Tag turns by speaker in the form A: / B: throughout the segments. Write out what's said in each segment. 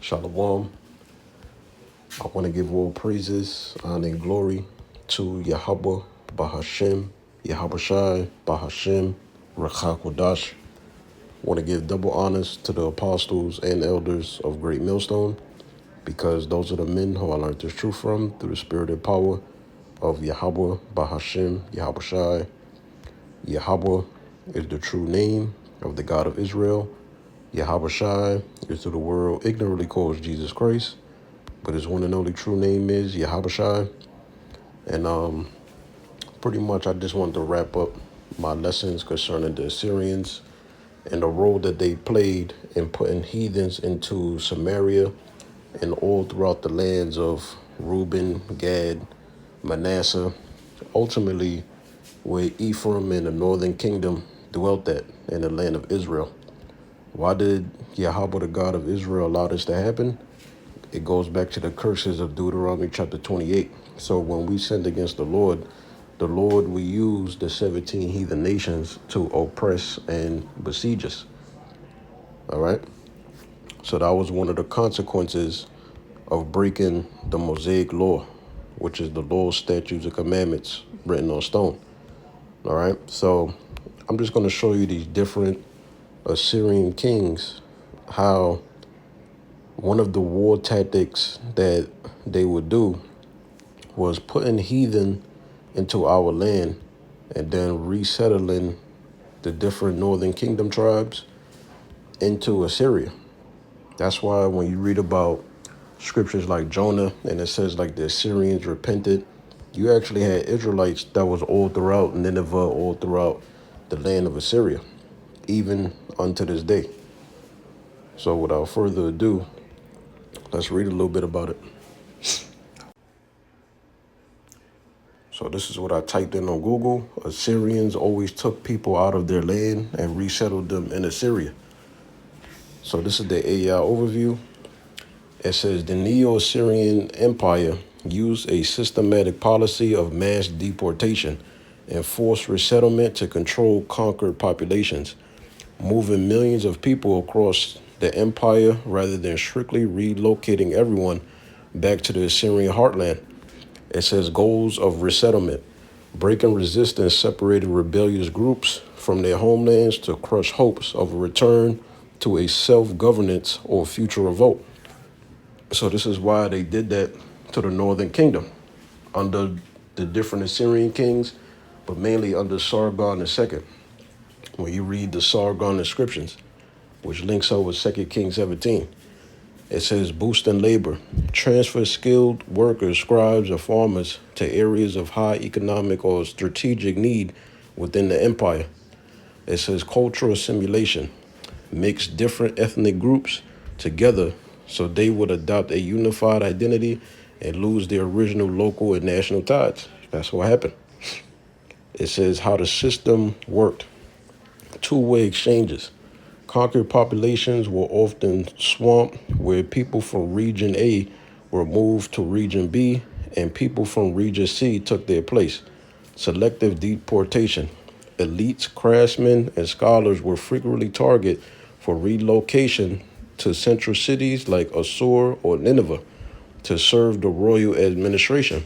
A: Shalom. I want to give all praises, honor, and glory to Yahweh, Bahashem, Yahushai, Bahashem, Rachakodash. I want to give double honors to the apostles and elders of Great Millstone, because those are the men who I learned this truth from through the spirit and power of Yahweh, Bahashem, Yahushai. Yahweh is the true name of the God of Israel. Yahushai is to the world ignorantly calls Jesus Christ, but his one and only true name is Yahushai. And pretty much I just wanted to wrap up my lessons concerning the Assyrians and the role that they played in putting heathens into Samaria and all throughout the lands of Reuben, Gad, Manasseh, ultimately where Ephraim and the northern kingdom dwelt at in the land of Israel. Why did Yahweh, the God of Israel, allow this to happen? It goes back to the curses of Deuteronomy chapter 28. So when we sinned against the Lord will use the 17 heathen nations to oppress and besiege us. All right? So that was one of the consequences of breaking the Mosaic law, which is the law, statutes, and commandments written on stone. All right? So I'm just going to show you these different Assyrian kings, how one of the war tactics that they would do was putting heathen into our land and then resettling the different northern kingdom tribes into Assyria. That's why when you read about scriptures like Jonah and it says like the Assyrians repented, you actually had Israelites that was all throughout Nineveh, all throughout the land of Assyria, even unto this day. So without further ado, let's read a little bit about it. So this is what I typed in on Google. Assyrians always took people out of their land and resettled them in Assyria. So this is the AI overview. It says the Neo-Assyrian Empire used a systematic policy of mass deportation and forced resettlement to control conquered populations, moving millions of people across the empire rather than strictly relocating everyone back to the Assyrian heartland. It says goals of resettlement: breaking resistance separated rebellious groups from their homelands to crush hopes of a return to a self-governance or future revolt. So this is why they did that to the northern kingdom under the different Assyrian kings, but mainly under Sargon II. When you read the Sargon inscriptions, which links up with 2 Kings 17, it says boosting labor, transfer skilled workers, scribes, and farmers to areas of high economic or strategic need within the empire. It says cultural assimilation, mix different ethnic groups together so they would adopt a unified identity and lose their original local and national ties. That's what happened. It says how the system worked. Two-way exchanges. Conquered populations were often swamped, where people from Region A were moved to Region B, and people from Region C took their place. Selective deportation. Elites, craftsmen, and scholars were frequently targeted for relocation to central cities like Assur or Nineveh to serve the royal administration.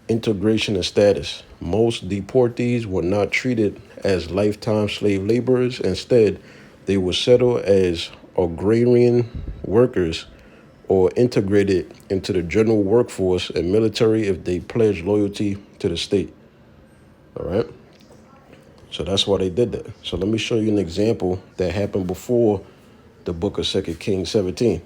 A: Integration and status. Most deportees were not treated as lifetime slave laborers. Instead, they were settled as agrarian workers or integrated into the general workforce and military if they pledged loyalty to the state. All right? So that's why they did that. So let me show you an example that happened before the book of 2 Kings 17.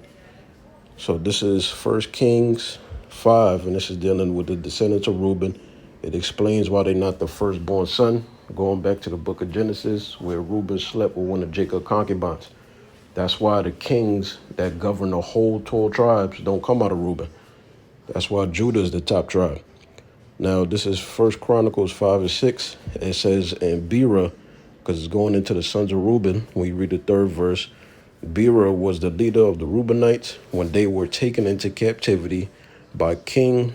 A: So this is 1 Kings 5, and this is dealing with the descendants of Reuben. It explains why they're not the firstborn son, going back to the book of Genesis, where Reuben slept with one of Jacob's concubines. That's why the kings that govern the whole 12 tribes don't come out of Reuben. That's why Judah is the top tribe. Now, this is 1 Chronicles 5 and 6. It says, and Bera, because it's going into the sons of Reuben, when you read the third verse, Bera was the leader of the Reubenites when they were taken into captivity by King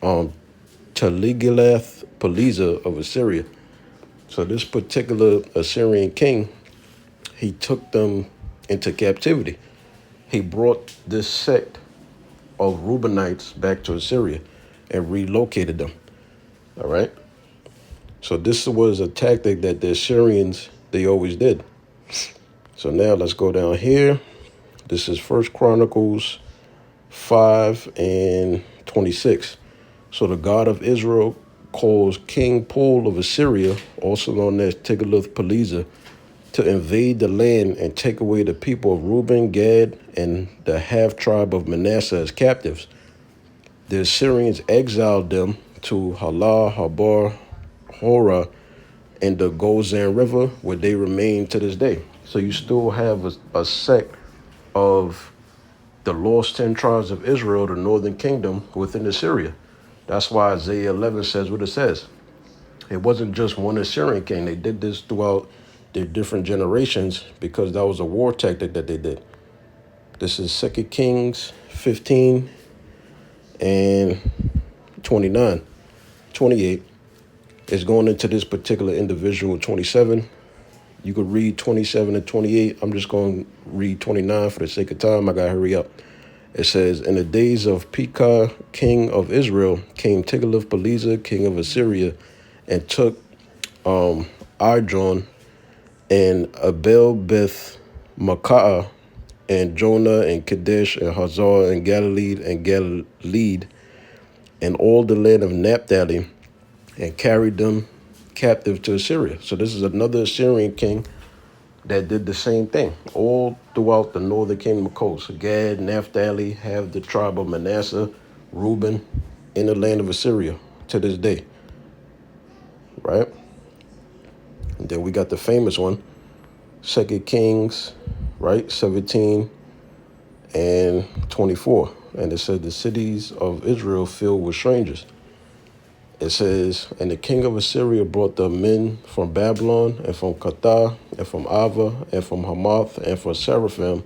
A: Tiglath-Pileser of Assyria. So this particular Assyrian king, he took them into captivity. he brought this sect of Reubenites back to Assyria and relocated them. All right. So this was a tactic that the Assyrians, they always did. So now let's go down here. This is First Chronicles 5 and 26. So the God of Israel calls King Pul of Assyria, also known as Tiglath-Pileser, to invade the land and take away the people of Reuben, Gad, and the half-tribe of Manasseh as captives. The Assyrians exiled them to Halah, Habar, Hora, and the Gozan River, where they remain to this day. So you still have a sect of the lost 10 tribes of Israel, the northern kingdom, within Assyria. That's why Isaiah 11 says what it says. It wasn't just one Assyrian king. They did this throughout their different generations because that was a war tactic that they did. This is 2 Kings 15 and 29. 28 is going into this particular individual, 27. You could read 27 and 28. I'm just going to read 29 for the sake of time. I got to hurry up. It says, in the days of Pekah, king of Israel, came Tiglath-Pileser, king of Assyria, and took Arjon and Abel-Beth-Maacah and Jonah and Kadesh and Hazar and Galilee and all the land of Naphtali, and carried them captive to Assyria. So this is another Assyrian king that did the same thing all throughout the northern kingdom coast. Gad, Naphtali, have the tribe of Manasseh, Reuben, in the land of Assyria to this day, right? And then we got the famous one, 2 Kings, right, 17 and 24. And it says the cities of Israel filled with strangers. It says, and the king of Assyria brought the men from Babylon and from Cathah and from Ava and from Hamath and from Seraphim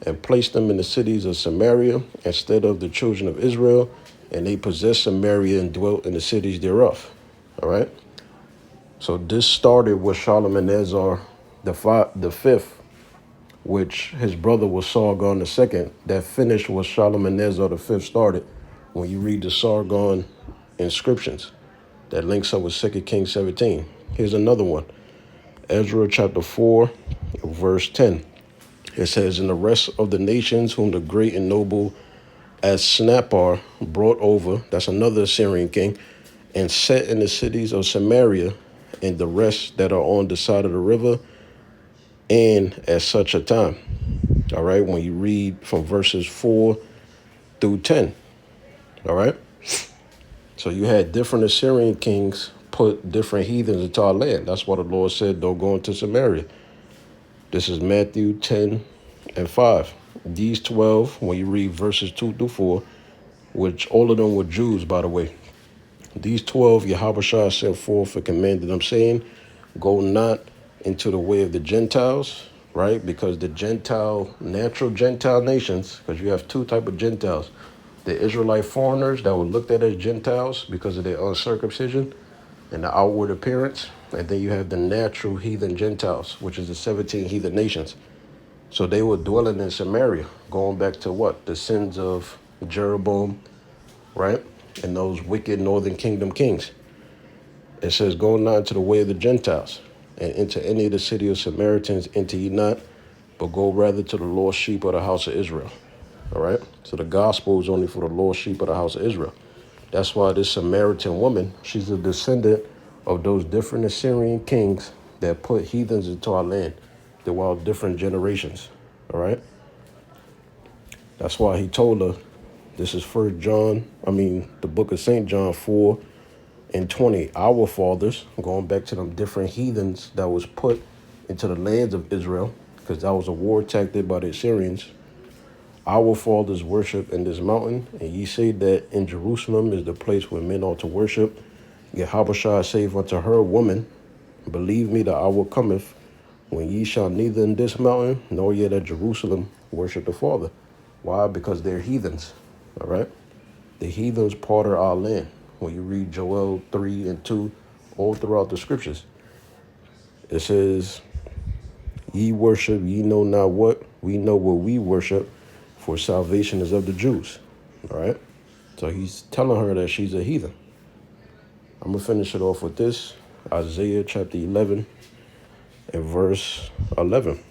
A: and placed them in the cities of Samaria instead of the children of Israel, and they possessed Samaria and dwelt in the cities thereof. All right. So this started with Shalmaneser the fifth, which his brother was Sargon II. That finished what Shalmaneser the fifth started. When you read the Sargon inscriptions, that links up with 2 Kings 17. Here's another one. Ezra chapter 4, verse 10. It says, and the rest of the nations whom the great and noble Ashnapar brought over, that's another Assyrian king, and set in the cities of Samaria and the rest that are on the side of the river, and at such a time. All right, when you read from verses 4 through 10. All right. So you had different Assyrian kings put different heathens into our land. That's why the Lord said, don't go into Samaria. This is Matthew 10 and 5. These 12, when you read verses 2 through 4, which all of them were Jews, by the way. These 12 Yahushua sent forth and commanded them, saying, go not into the way of the Gentiles, right? Because the natural Gentile nations, because you have two types of Gentiles. The Israelite foreigners that were looked at as Gentiles because of their uncircumcision and the outward appearance. And then you have the natural heathen Gentiles, which is the 17 heathen nations. So they were dwelling in Samaria, going back to what? The sins of Jeroboam, right? And those wicked northern kingdom kings. It says, go not into the way of the Gentiles, and into any of the city of Samaritans enter ye not, but go rather to the lost sheep of the house of Israel. All right. So the gospel is only for the lost sheep of the house of Israel. That's why this Samaritan woman, she's a descendant of those different Assyrian kings that put heathens into our land throughout different generations. All right. That's why he told her, this is the book of St. John 4 and 20. Our fathers, going back to them different heathens that was put into the lands of Israel, because that was a war tactic by the Assyrians. Our fathers worship in this mountain, and ye say that in Jerusalem is the place where men ought to worship. Yahushua saith unto her, woman, believe me, the hour cometh when ye shall neither in this mountain nor yet at Jerusalem worship the Father. Why? Because they're heathens. All right. The heathens part of our land. When you read Joel 3 and 2, all throughout the scriptures, it says, ye worship, ye know not what. We know what we worship, for salvation is of the Jews. All right. So he's telling her that she's a heathen. I'm going to finish it off with this. Isaiah chapter 11 and verse 11.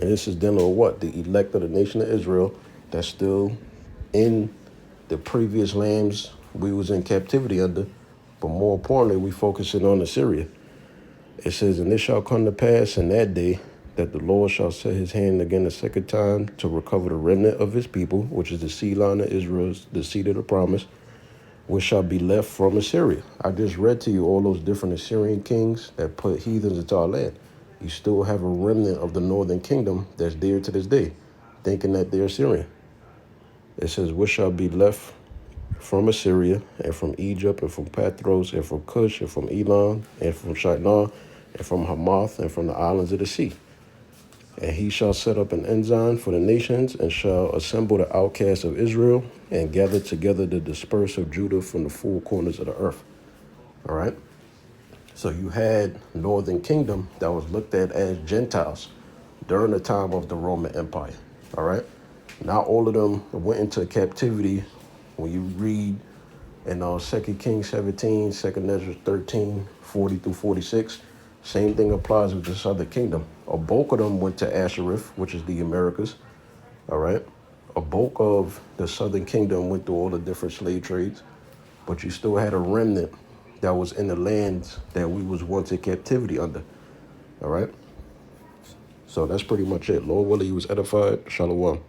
A: And this is dealing with what? The elect of the nation of Israel that's still in the previous lands we was in captivity under. But more importantly, we focusing on Assyria. It says, and it shall come to pass in that day that the Lord shall set his hand again a second time to recover the remnant of his people, which is the seed line of Israel, the seed of the promise, which shall be left from Assyria. I just read to you all those different Assyrian kings that put heathens into our land. You still have a remnant of the northern kingdom that's there to this day, thinking that they're Assyrian. It says, which shall be left from Assyria, and from Egypt, and from Pathros, and from Cush, and from Elam, and from Shinar, and from Hamath, and from the islands of the sea. And he shall set up an ensign for the nations, and shall assemble the outcasts of Israel, and gather together the dispersed of Judah from the four corners of the earth. All right? So you had northern kingdom that was looked at as Gentiles during the time of the Roman Empire. All right? Not all of them went into captivity. When you read in 2 Kings 17, 2 Ezra 13, 40 through 46, same thing applies with the southern kingdom. A bulk of them went to ASHUR, which is the Americas. All right? A bulk of the southern kingdom went through all the different slave trades, but you still had a remnant that was in the lands that we was once in captivity under. All right? So that's pretty much it. Lord willing, he was edified. Shalom.